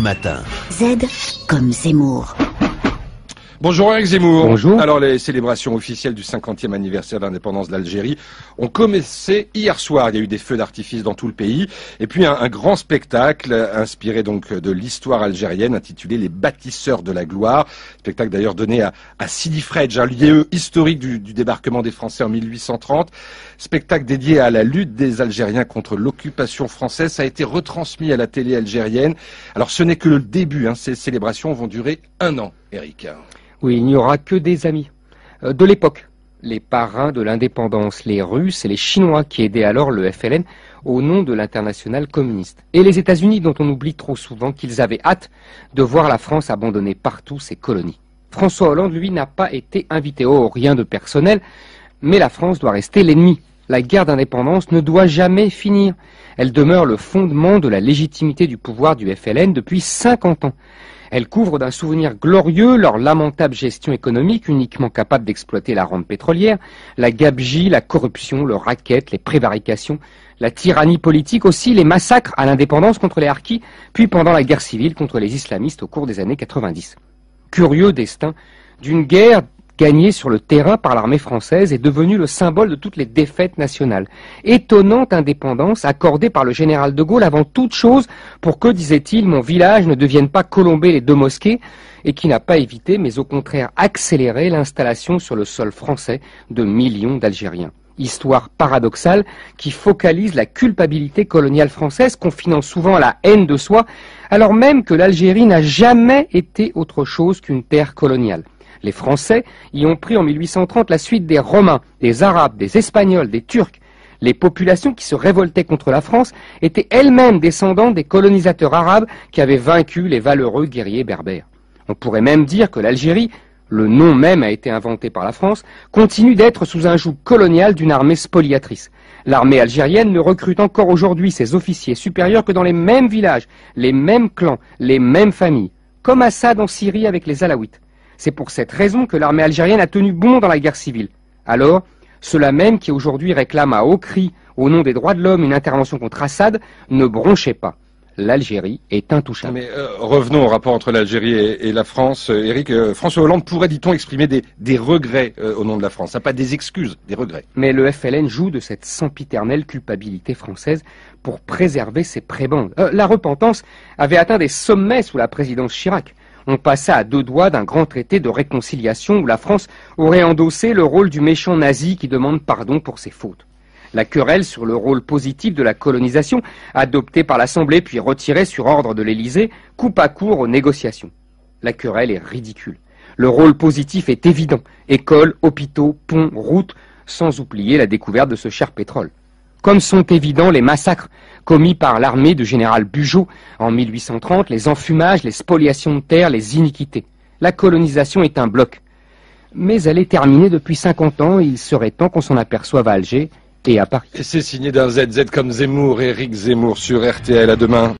matin. Z comme Zemmour. Bonjour Eric Zemmour. Bonjour. Alors les célébrations officielles du 50e anniversaire de l'indépendance d'Algérie ont commencé hier soir. Il y a eu des feux d'artifice dans tout le pays. Et puis un grand spectacle inspiré donc de l'histoire algérienne intitulé Les Bâtisseurs de la Gloire. Spectacle d'ailleurs donné à Sidi Fredj, un lieu historique du débarquement des Français en 1830. Spectacle dédié à la lutte des Algériens contre l'occupation française. Ça a été retransmis à la télé algérienne. Alors ce n'est que le début. Ces célébrations vont durer 1 an, Eric. Oui, il n'y aura que des amis de l'époque. Les parrains de l'indépendance, les Russes et les Chinois qui aidaient alors le FLN au nom de l'internationale communiste. Et les États-Unis dont on oublie trop souvent qu'ils avaient hâte de voir la France abandonner partout ses colonies. François Hollande, lui, n'a pas été invité. Oh, rien de personnel, mais la France doit rester l'ennemi. La guerre d'indépendance ne doit jamais finir. Elle demeure le fondement de la légitimité du pouvoir du FLN depuis 50 ans. Elle couvre d'un souvenir glorieux leur lamentable gestion économique uniquement capable d'exploiter la rente pétrolière, la gabegie, la corruption, le racket, les prévarications, la tyrannie politique aussi, les massacres à l'indépendance contre les harkis, puis pendant la guerre civile contre les islamistes au cours des années 90. Curieux destin d'une guerre gagnée sur le terrain par l'armée française est devenue le symbole de toutes les défaites nationales. Étonnante indépendance accordée par le général de Gaulle avant toute chose pour que, disait-il, mon village ne devienne pas Colombey les 2 mosquées, et qui n'a pas évité, mais au contraire accéléré l'installation sur le sol français de millions d'Algériens. Histoire paradoxale qui focalise la culpabilité coloniale française, confinant souvent à la haine de soi, alors même que l'Algérie n'a jamais été autre chose qu'une terre coloniale. Les Français y ont pris en 1830 la suite des Romains, des Arabes, des Espagnols, des Turcs. Les populations qui se révoltaient contre la France étaient elles-mêmes descendantes des colonisateurs arabes qui avaient vaincu les valeureux guerriers berbères. On pourrait même dire que l'Algérie, le nom même a été inventé par la France, continue d'être sous un joug colonial d'une armée spoliatrice. L'armée algérienne ne recrute encore aujourd'hui ses officiers supérieurs que dans les mêmes villages, les mêmes clans, les mêmes familles, comme Assad en Syrie avec les Alaouites. C'est pour cette raison que l'armée algérienne a tenu bon dans la guerre civile. Alors, ceux-là même qui aujourd'hui réclament à haut cri, au nom des droits de l'homme, une intervention contre Assad, ne bronchaient pas. L'Algérie est intouchable. Mais revenons au rapport entre l'Algérie et la France. Eric, François Hollande pourrait, dit-on, exprimer des regrets au nom de la France. Pas des excuses, des regrets. Mais le FLN joue de cette sempiternelle culpabilité française pour préserver ses prébendes. La repentance avait atteint des sommets sous la présidence Chirac. On passa à 2 doigts d'un grand traité de réconciliation où la France aurait endossé le rôle du méchant nazi qui demande pardon pour ses fautes. La querelle sur le rôle positif de la colonisation, adoptée par l'Assemblée puis retirée sur ordre de l'Élysée, coupe à court aux négociations. La querelle est ridicule. Le rôle positif est évident. Écoles, hôpitaux, ponts, routes, sans oublier la découverte de ce cher pétrole. Comme sont évidents les massacres commis par l'armée du général Bugeaud en 1830, les enfumages, les spoliations de terres, les iniquités. La colonisation est un bloc. Mais elle est terminée depuis 50 ans et il serait temps qu'on s'en aperçoive à Alger et à Paris. Et c'est signé d'un ZZ comme Zemmour, Eric Zemmour sur RTL. À demain.